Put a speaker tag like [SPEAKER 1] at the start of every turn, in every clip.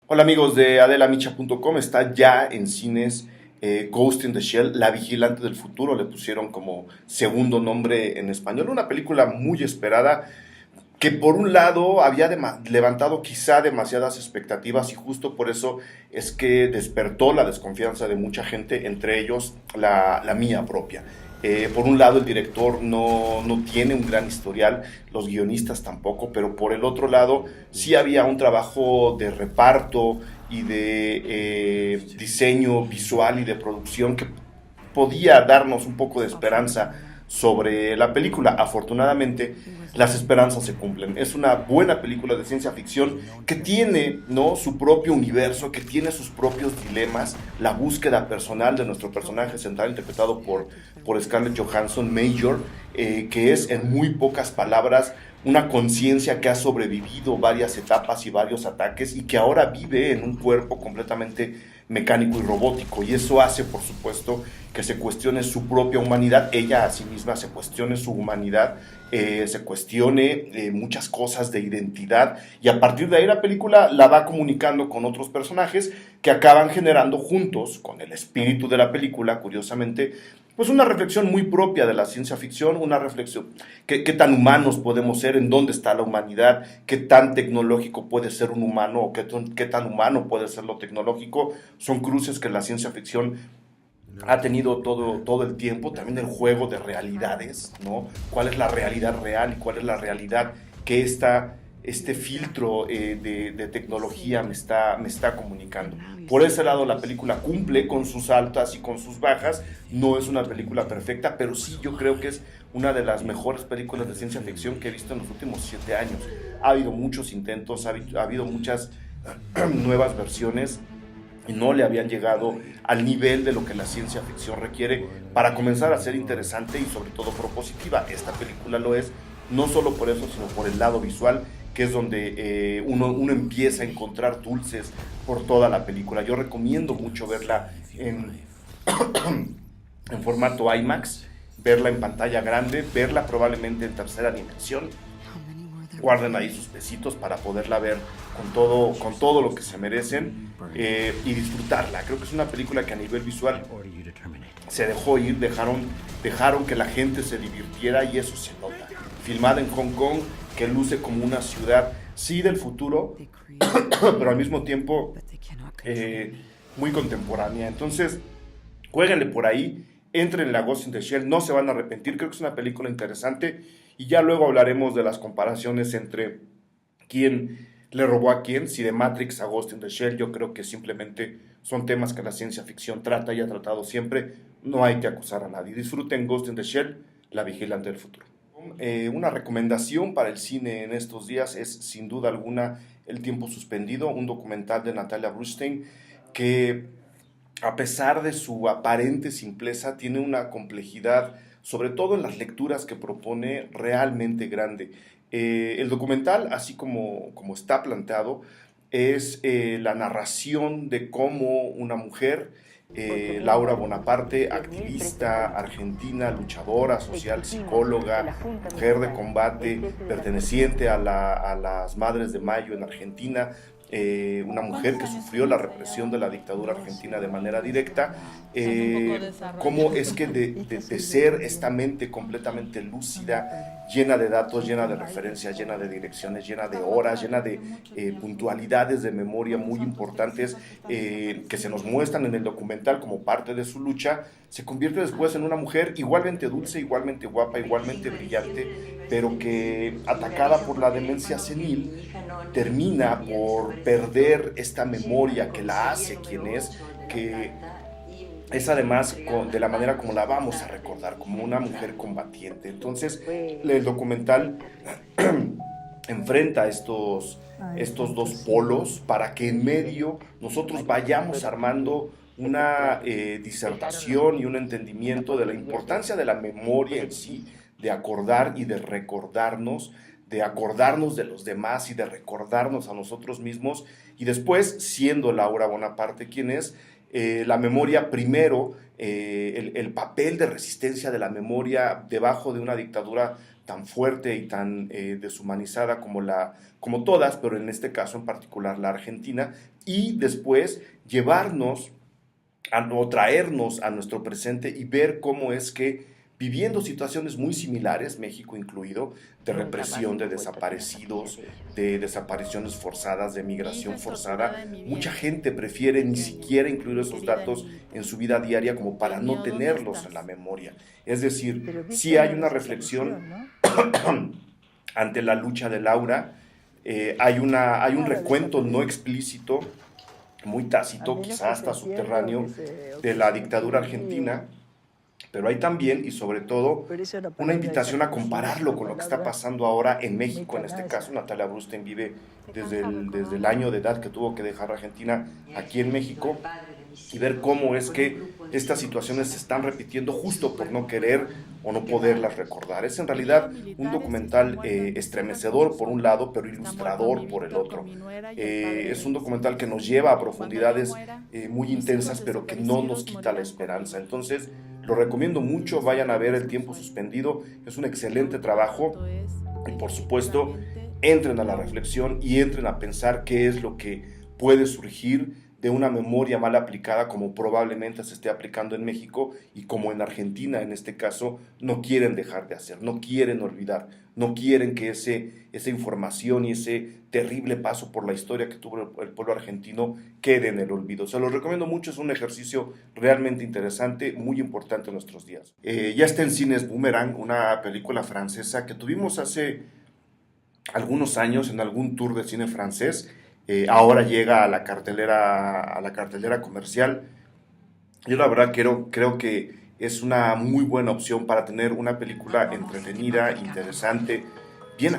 [SPEAKER 1] Hola amigos de adelamicha.com, está ya en cines Ghost in the Shell, La Vigilante del Futuro, le pusieron como segundo nombre en español, una película muy esperada que por un lado había levantado quizá demasiadas expectativas y justo por eso es que despertó la desconfianza de mucha gente, entre ellos la mía propia. Por un lado el director no tiene un gran historial, los guionistas tampoco, pero por el otro lado sí había un trabajo de reparto y de diseño visual y de producción que podía darnos un poco de esperanza sobre la película. Afortunadamente, las esperanzas se cumplen. Es una buena película de ciencia ficción que tiene, ¿no?, su propio universo, que tiene sus propios dilemas, la búsqueda personal de nuestro personaje central, interpretado por Scarlett Johansson, Major, que es en muy pocas palabras una conciencia que ha sobrevivido varias etapas y varios ataques y que ahora vive en un cuerpo completamente mecánico y robótico, y eso hace, por supuesto, que se cuestione su propia humanidad, ella a sí misma se cuestione su humanidad, se cuestione muchas cosas de identidad, y a partir de ahí la película la va comunicando con otros personajes que acaban generando juntos, con el espíritu de la película, curiosamente, pues una reflexión muy propia de la ciencia ficción, una reflexión, qué tan humanos podemos ser, en dónde está la humanidad, qué tan tecnológico puede ser un humano o qué tan humano puede ser lo tecnológico. Son cruces que la ciencia ficción ha tenido todo el tiempo, también el juego de realidades, ¿no? ¿Cuál es la realidad real y cuál es la realidad que este filtro de tecnología me está comunicando? Por ese lado, la película cumple con sus altas y con sus bajas. No es una película perfecta, pero sí yo creo que es una de las mejores películas de ciencia ficción que he visto en los últimos 7 años. Ha habido muchos intentos, ha habido muchas nuevas versiones y no le habían llegado al nivel de lo que la ciencia ficción requiere para comenzar a ser interesante y sobre todo propositiva. Esta película lo es, no solo por eso, sino por el lado visual, que es donde uno empieza a encontrar dulces por toda la película. Yo recomiendo mucho verla en formato IMAX, verla en pantalla grande, verla probablemente en tercera dimensión. Guarden ahí sus pesitos para poderla ver con todo lo que se merecen, y disfrutarla. Creo que es una película que a nivel visual se dejó ir, dejaron que la gente se divirtiera y eso se nota. Filmada en Hong Kong, que luce como una ciudad, sí, del futuro, pero al mismo tiempo eh, muy contemporánea. Entonces, jueguenle por ahí, entren en la Ghost in the Shell, no se van a arrepentir, creo que es una película interesante y ya luego hablaremos de las comparaciones entre quién le robó a quién, si de Matrix a Ghost in the Shell. Yo creo que simplemente son temas que la ciencia ficción trata y ha tratado siempre, no hay que acusar a nadie. Disfruten Ghost in the Shell, La Vigilante del Futuro. Una recomendación para el cine en estos días es sin duda alguna El Tiempo Suspendido, un documental de Natalia Brustein que, a pesar de su aparente simpleza, tiene una complejidad, sobre todo en las lecturas que propone, realmente grande. El documental, así como está planteado, es la narración de cómo una mujer, Laura Bonaparte, activista argentina, luchadora social, psicóloga, mujer de combate, perteneciente a las Madres de Mayo en Argentina, una mujer que sufrió la represión de la dictadura argentina de manera directa, cómo es que de ser esta mente completamente lúcida, llena de datos, llena de referencias, llena de direcciones, llena de horas, llena de puntualidades de memoria muy importantes, que se nos muestran en el documental como parte de su lucha, se convierte después en una mujer igualmente dulce, igualmente guapa, igualmente brillante, pero que, atacada por la demencia senil, termina por perder esta memoria que la hace quien que es además de la manera como la vamos a recordar, como una mujer combatiente. Entonces, el documental enfrenta estos dos polos para que en medio nosotros vayamos armando una disertación y un entendimiento de la importancia de la memoria en sí, de acordar y de acordarnos de los demás y de recordarnos a nosotros mismos, y después, siendo Laura Bonaparte quien es, la memoria primero, el papel de resistencia de la memoria debajo de una dictadura tan fuerte y tan deshumanizada como todas, pero en este caso en particular la Argentina, y después llevarnos o traernos a nuestro presente y ver cómo es que viviendo situaciones muy similares, México incluido, de represión, de desaparecidos, de desapariciones forzadas, de migración forzada, mucha gente prefiere ni siquiera incluir esos datos en su vida diaria como para no tenerlos en la memoria. Es decir, sí hay una reflexión ante la lucha de Laura, hay un recuento no explícito, muy tácito, quizás hasta subterráneo, de la dictadura argentina, pero hay también y sobre todo una invitación a compararlo con lo que está pasando ahora en México. En este caso, Natalia Brustein vive desde el año de edad que tuvo que dejar Argentina aquí en México, y ver cómo es que estas situaciones se están repitiendo justo por no querer o no poderlas recordar. Es en realidad un documental estremecedor por un lado, pero ilustrador por el otro. Es un documental que nos lleva a profundidades muy intensas, pero que no nos quita la esperanza. Entonces, lo recomiendo mucho, vayan a ver El tiempo suspendido, es un excelente trabajo, y por supuesto, entren a la reflexión y entren a pensar qué es lo que puede surgir de una memoria mal aplicada, como probablemente se esté aplicando en México y como en Argentina en este caso no quieren dejar de hacer, no quieren olvidar, no quieren que esa información y ese terrible paso por la historia que tuvo el pueblo argentino quede en el olvido. Se los recomiendo mucho, es un ejercicio realmente interesante, muy importante en nuestros días. Ya está en cines Boomerang, una película francesa que tuvimos hace algunos años en algún tour de cine francés. Ahora llega a la cartelera comercial. Yo la verdad creo que es una muy buena opción para tener una película entretenida, interesante,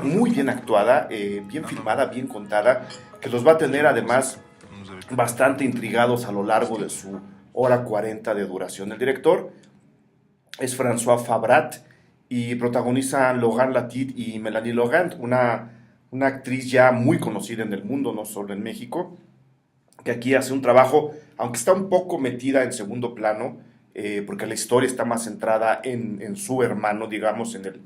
[SPEAKER 1] muy bien actuada, bien filmada, bien contada, que los va a tener además bastante intrigados a lo largo de su hora 40 de duración. El director es François Fabrat y protagonizan Logan Latit y Melanie Laurent, una actriz ya muy conocida en el mundo, no solo en México, que aquí hace un trabajo, aunque está un poco metida en segundo plano, porque la historia está más centrada en su hermano, digamos, en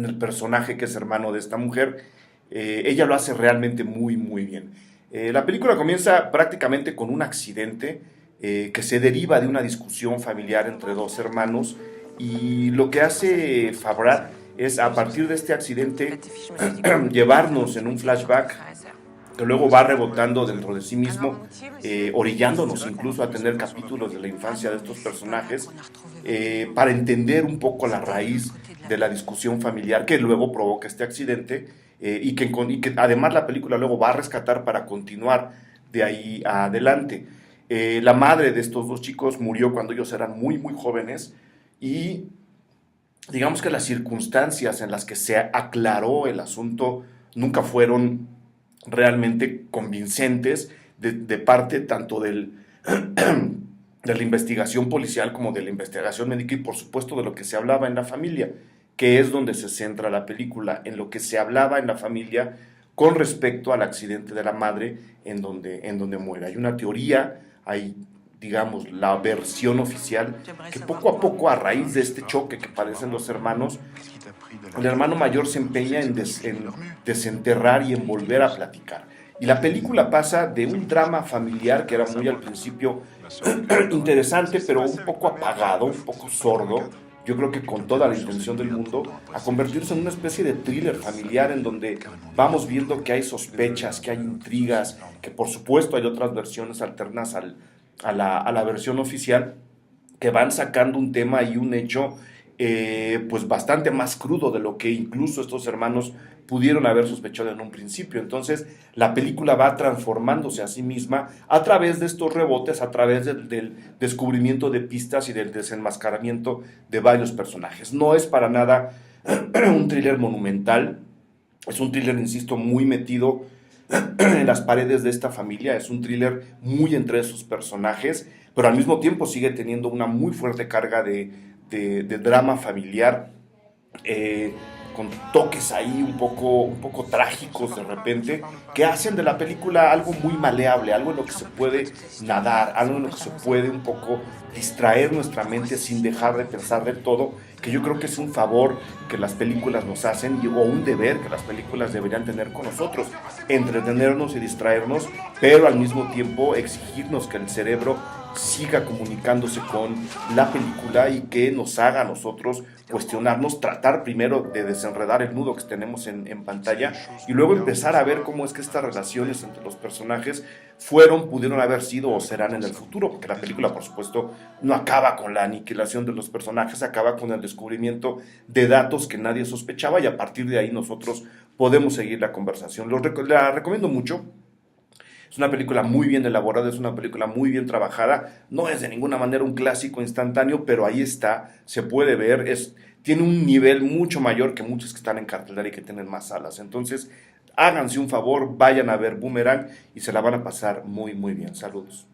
[SPEAKER 1] el personaje que es hermano de esta mujer. Ella lo hace realmente muy, muy bien. La película comienza prácticamente con un accidente que se deriva de una discusión familiar entre dos hermanos, y lo que hace Fabrat es, a partir de este accidente, llevarnos en un flashback que luego va rebotando dentro de sí mismo, orillándonos incluso a tener capítulos de la infancia de estos personajes, para entender un poco la raíz de la discusión familiar que luego provoca este accidente, y que además la película luego va a rescatar para continuar de ahí adelante. La madre de estos dos chicos murió cuando ellos eran muy, muy jóvenes, y digamos que las circunstancias en las que se aclaró el asunto nunca fueron realmente convincentes de parte tanto de la investigación policial como de la investigación médica, y por supuesto de lo que se hablaba en la familia, que es donde se centra la película, en lo que se hablaba en la familia con respecto al accidente de la madre en donde muere. Hay una teoría, hay, digamos, la versión oficial, que poco a poco, a raíz de este choque que padecen los hermanos, el hermano mayor se empeña en desenterrar y en volver a platicar. Y la película pasa de un drama familiar que era muy al principio interesante, pero un poco apagado, un poco sordo, yo creo que con toda la intención del mundo, a convertirse en una especie de thriller familiar en donde vamos viendo que hay sospechas, que hay intrigas, que por supuesto hay otras versiones alternas a la versión oficial, que van sacando un tema y un hecho pues bastante más crudo de lo que incluso estos hermanos pudieron haber sospechado en un principio. Entonces la película va transformándose a sí misma a través de estos rebotes, a través del descubrimiento de pistas y del desenmascaramiento de varios personajes. No es para nada un thriller monumental, es un thriller, insisto, muy metido en las paredes de esta familia, es un thriller muy entre esos personajes, pero al mismo tiempo sigue teniendo una muy fuerte carga de drama familiar, con toques ahí un poco trágicos de repente, que hacen de la película algo muy maleable, algo en lo que se puede nadar, algo en lo que se puede un poco distraer nuestra mente sin dejar de pensar de todo, que yo creo que es un favor que las películas nos hacen o un deber que las películas deberían tener con nosotros, entretenernos y distraernos, pero al mismo tiempo exigirnos que el cerebro siga comunicándose con la película y que nos haga a nosotros cuestionarnos, tratar primero de desenredar el nudo que tenemos en pantalla y luego empezar a ver cómo es que estas relaciones entre los personajes pudieron haber sido o serán en el futuro, porque la película, por supuesto, no acaba con la aniquilación de los personajes, acaba con el descubrimiento de datos que nadie sospechaba y a partir de ahí nosotros podemos seguir la conversación. La recomiendo mucho. Es una película muy bien elaborada, es una película muy bien trabajada. No es de ninguna manera un clásico instantáneo, pero ahí está, se puede ver. Tiene un nivel mucho mayor que muchos que están en cartelera y que tienen más salas. Entonces, háganse un favor, vayan a ver Boomerang y se la van a pasar muy, muy bien. Saludos.